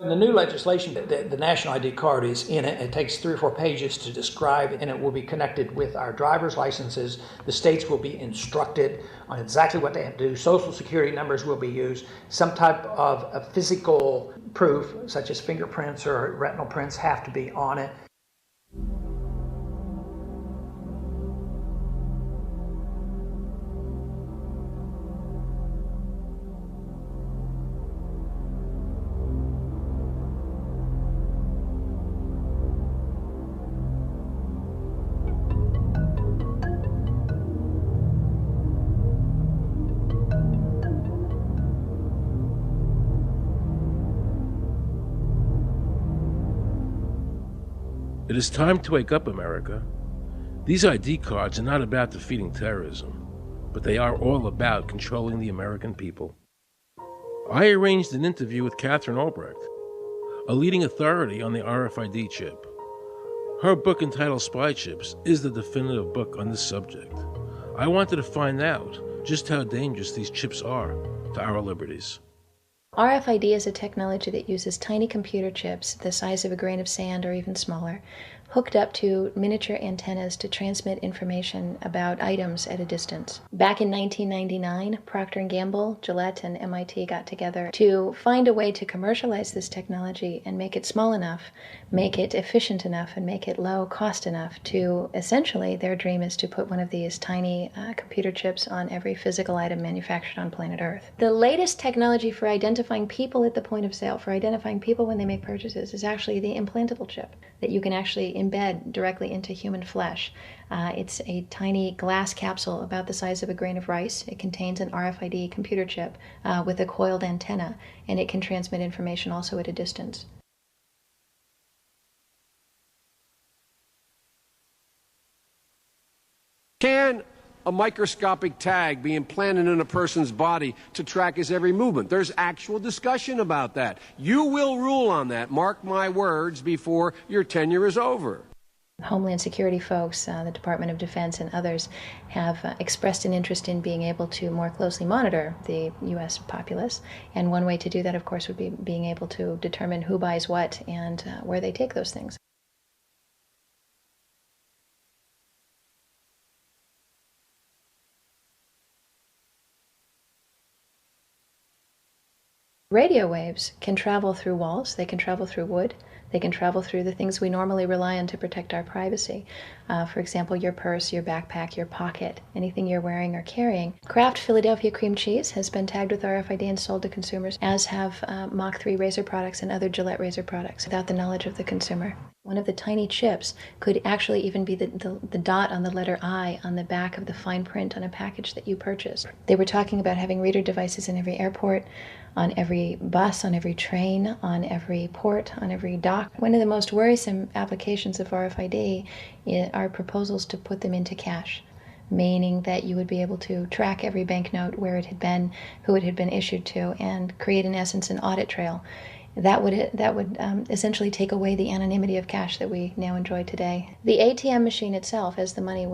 In the new legislation, the national ID card is in it. It takes 3 or 4 pages to describe, and it will be connected with our driver's licenses. The states will be instructed on exactly what they have to do. Social security numbers will be used. Some type of a physical proof, such as fingerprints or retinal prints, have to be on it. It is time to wake up, America. These ID cards are not about defeating terrorism, but they are all about controlling the American people. I arranged an interview with Catherine Albrecht, a leading authority on the RFID chip. Her book entitled Spy Chips is the definitive book on this subject. I wanted to find out just how dangerous these chips are to our liberties. RFID is a technology that uses tiny computer chips the size of a grain of sand or even smaller, hooked up to miniature antennas to transmit information about items at a distance. Back in 1999, Procter & Gamble, Gillette, and MIT got together to find a way to commercialize this technology and make it small enough, make it efficient enough, and make it low cost enough to, essentially, their dream is to put one of these tiny computer chips on every physical item manufactured on planet Earth. The latest technology for identifying people at the point of sale, for identifying people when they make purchases, is actually the implantable chip that you can actually embed directly into human flesh. It's a tiny glass capsule about the size of a grain of rice. It contains an RFID computer chip with a coiled antenna, and it can transmit information also at a distance. Can a microscopic tag be implanted in a person's body to track his every movement? There's actual discussion about that. You will rule on that, mark my words, before your tenure is over. Homeland Security folks, the Department of Defense, and others have expressed an interest in being able to more closely monitor the U.S. populace. And one way to do that, of course, would be being able to determine who buys what and where they take those things. Radio waves can travel through walls, they can travel through wood, they can travel through the things we normally rely on to protect our privacy. For example, your purse, your backpack, your pocket, anything you're wearing or carrying. Kraft Philadelphia cream cheese has been tagged with RFID and sold to consumers, as have Mach 3 razor products and other Gillette razor products, without the knowledge of the consumer. One of the tiny chips could actually even be the dot on the letter I on the back of the fine print on a package that you purchased. They were talking about having reader devices in every airport, on every bus, on every train, on every port, on every dock. One of the most worrisome applications of RFID are proposals to put them into cash, meaning that you would be able to track every banknote, where it had been, who it had been issued to, and create, in essence, an audit trail. That would essentially take away the anonymity of cash that we now enjoy today. The ATM machine itself, as the money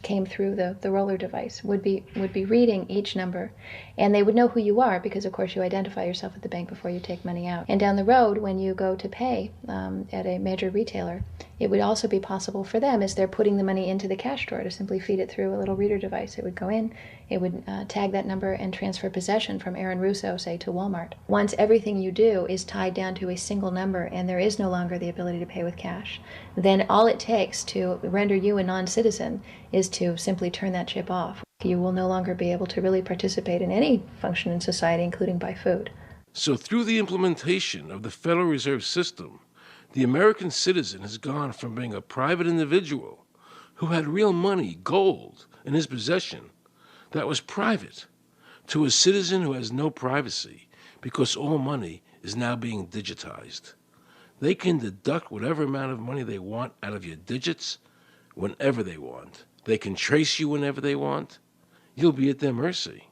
came through the roller device, would be reading each number, and they would know who you are because, of course, you identify yourself at the bank before you take money out. And down the road, when you go to pay at a major retailer, it would also be possible for them, as they're putting the money into the cash drawer, to simply feed it through a little reader device. It would go in, it would tag that number and transfer possession from Aaron Russo, say, to Walmart. Once everything you do is tied down to a single number and there is no longer the ability to pay with cash, then all it takes to render you a non-citizen is to simply turn that chip off. You will no longer be able to really participate in any function in society, including buy food. So through the implementation of the Federal Reserve System, the American citizen has gone from being a private individual who had real money, gold, in his possession that was private, to a citizen who has no privacy because all money is now being digitized. They can deduct whatever amount of money they want out of your digits whenever they want. They can trace you whenever they want. You'll be at their mercy.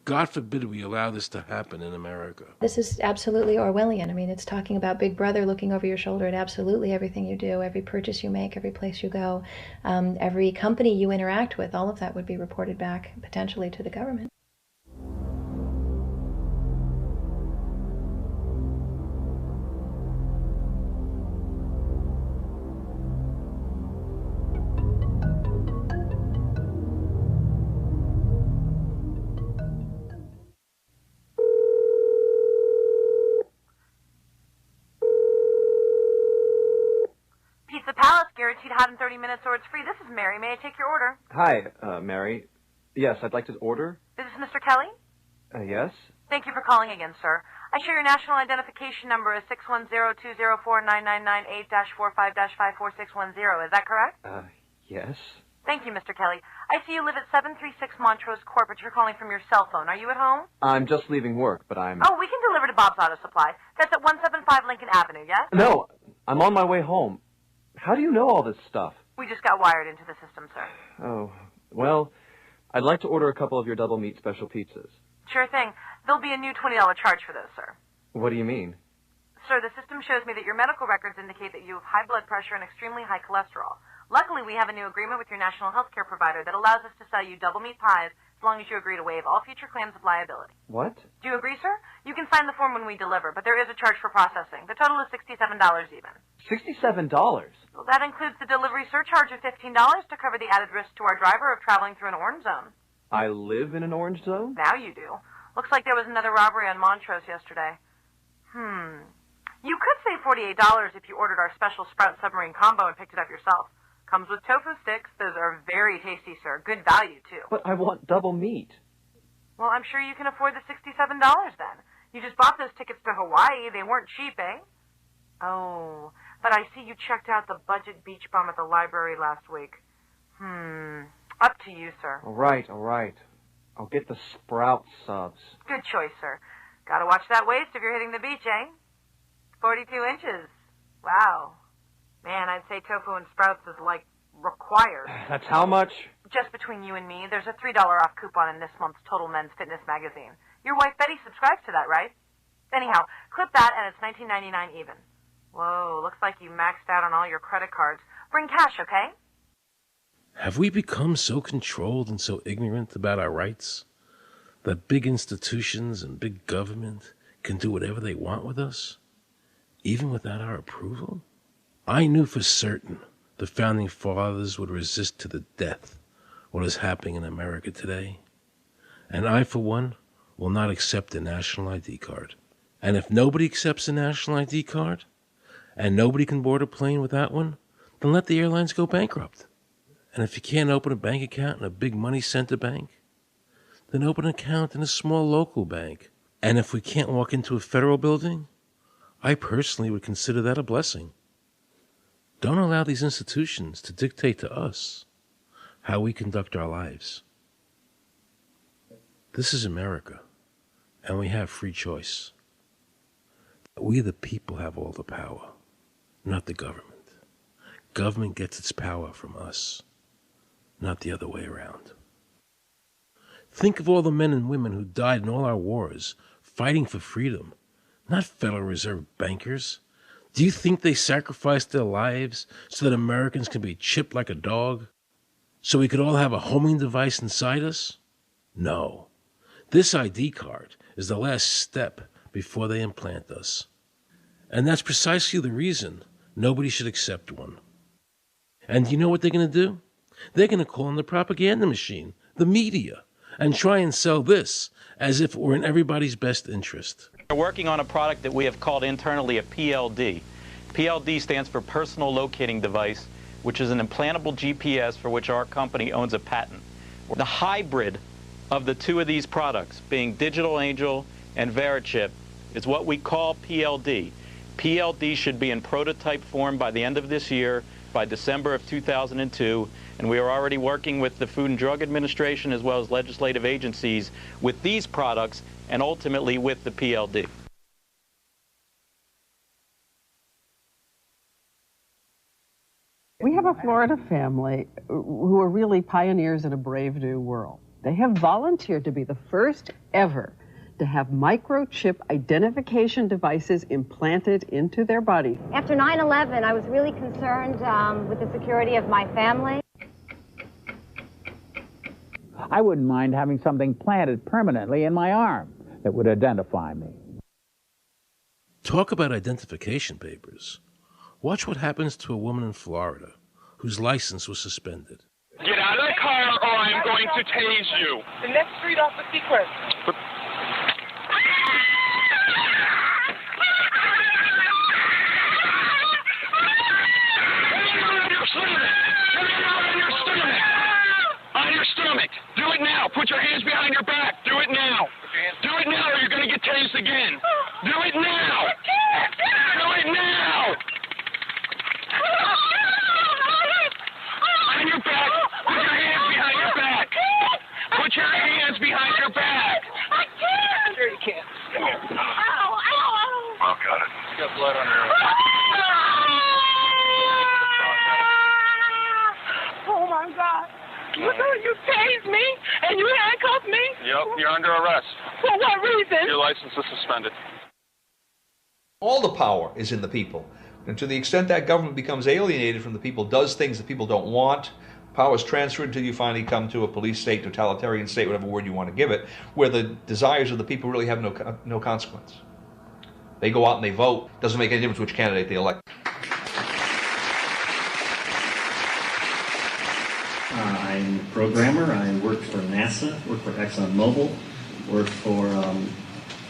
God forbid we allow this to happen in America. This is absolutely Orwellian. I mean, it's talking about Big Brother looking over your shoulder at absolutely everything you do, every purchase you make, every place you go, every company you interact with. All of that would be reported back potentially to the government. guaranteed hot in 30 minutes or it's free. This is Mary. May I take your order? Hi, Mary. Yes, I'd like to order. Is this Mr. Kelly? Yes? Thank you for calling again, sir. I show your national identification number is 610-204-999-8-45-54610. Is that correct? Yes. Thank you, Mr. Kelly. I see you live at 736 Montrose Court, but you're calling from your cell phone. Are you at home? I'm just leaving work, but I'm... Oh, we can deliver to Bob's Auto Supply. That's at 175 Lincoln Avenue, yes? No, I'm on my way home. How do you know all this stuff? We just got wired into the system, sir. Oh, well, I'd like to order a couple of your double meat special pizzas. Sure thing. There'll be a new $20 charge for those, sir. What do you mean? Sir, the system shows me that your medical records indicate that you have high blood pressure and extremely high cholesterol. Luckily, we have a new agreement with your national health care provider that allows us to sell you double meat pies as long as you agree to waive all future claims of liability. What? Do you agree, sir? You can sign the form when we deliver, but there is a charge for processing. The total is $67 even. $67? Well, that includes the delivery surcharge of $15 to cover the added risk to our driver of traveling through an orange zone. I live in an orange zone? Now you do. Looks like there was another robbery on Montrose yesterday. You could save $48 if you ordered our special Sprout Submarine Combo and picked it up yourself. Comes with tofu sticks. Those are very tasty, sir. Good value, too. But I want double meat. Well, I'm sure you can afford the $67 then. You just bought those tickets to Hawaii. They weren't cheap, eh? Oh, but I see you checked out the budget beach bum at the library last week. Up to you, sir. All right. I'll get the Sprout subs. Good choice, sir. Gotta watch that waist if you're hitting the beach, eh? 42 inches. Wow. Man, I'd say tofu and sprouts is, like, required. That's how much? Just between you and me, there's a $3 off coupon in this month's Total Men's Fitness magazine. Your wife Betty subscribes to that, right? Anyhow, clip that and it's $19.99 even. Whoa, looks like you maxed out on all your credit cards. Bring cash, okay? Have we become so controlled and so ignorant about our rights that big institutions and big government can do whatever they want with us, even without our approval? I knew for certain the Founding Fathers would resist to the death what is happening in America today. And I, for one, will not accept a national ID card. And if nobody accepts a national ID card, and nobody can board a plane without one, then let the airlines go bankrupt. And if you can't open a bank account in a big money center bank, then open an account in a small local bank. And if we can't walk into a federal building, I personally would consider that a blessing. Don't allow these institutions to dictate to us how we conduct our lives. This is America, and we have free choice. We the people have all the power, not the government. Government gets its power from us, not the other way around. Think of all the men and women who died in all our wars, fighting for freedom, not Federal Reserve bankers. Do you think they sacrificed their lives so that Americans can be chipped like a dog? So we could all have a homing device inside us? No. This ID card is the last step before they implant us. And that's precisely the reason nobody should accept one. And you know what they're going to do? They're going to call in the propaganda machine, the media, and try and sell this as if it were in everybody's best interest. We're working on a product that we have called internally a PLD. PLD stands for Personal Locating Device, which is an implantable GPS for which our company owns a patent. The hybrid of the two of these products, being Digital Angel and Verichip, is what we call PLD. PLD should be in prototype form by the end of this year, by December of 2002, and we are already working with the Food and Drug Administration as well as legislative agencies with these products and ultimately with the PLD. We have a Florida family who are really pioneers in a brave new world. They have volunteered to be the first ever to have microchip identification devices implanted into their body. After 9/11, I was really concerned with the security of my family. I wouldn't mind having something planted permanently in my arm that would identify me. Talk about identification papers. Watch what happens to a woman in Florida whose license was suspended. Get out of the car or I'm going to tase you. The next street off the Seacrest. But Oh, got it. She's got blood on her. Oh, my God. You tased me and you handcuffed me? Yep, you're under arrest. For what reason? Your license is suspended. All the power is in the people. And to the extent that government becomes alienated from the people, does things that people don't want, power is transferred until you finally come to a police state, totalitarian state, whatever word you want to give it, where the desires of the people really have no consequence. They go out and they vote. Doesn't make any difference which candidate they elect. I'm a programmer. I work for NASA, work for ExxonMobil, work for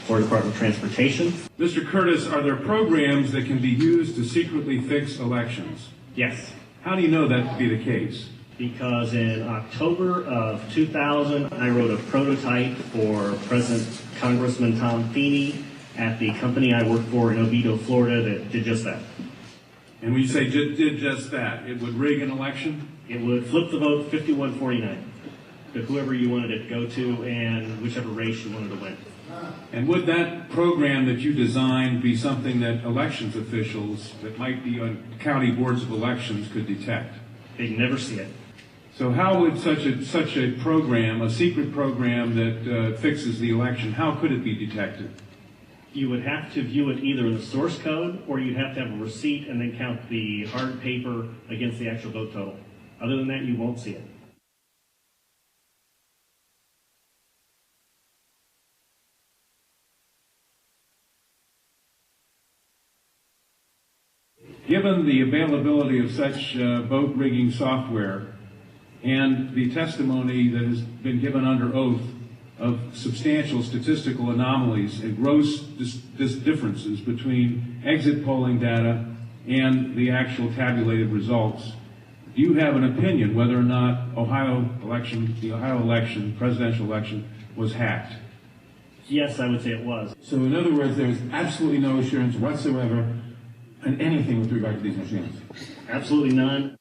Florida Department of Transportation. Mr. Curtis, are there programs that can be used to secretly fix elections? Yes. How do you know that to be the case? Because in October of 2000, I wrote a prototype for President Congressman Tom Feeney at the company I work for in Oviedo, Florida, that did just that. And when you say did just that, it would rig an election? It would flip the vote 51-49 to whoever you wanted it to go to and whichever race you wanted to win. And would that program that you designed be something that elections officials that might be on county boards of elections could detect? They'd never see it. So how would such a program, a secret program that fixes the election, how could it be detected? You would have to view it either in the source code or you'd have to have a receipt and then count the hard paper against the actual vote total. Other than that, you won't see it. Given the availability of such vote rigging software and the testimony that has been given under oath of substantial statistical anomalies and gross differences between exit polling data and the actual tabulated results, do you have an opinion whether or not the Ohio election, presidential election, was hacked? Yes, I would say it was. So in other words, there's absolutely no assurance whatsoever on anything with regard to these machines? Absolutely none.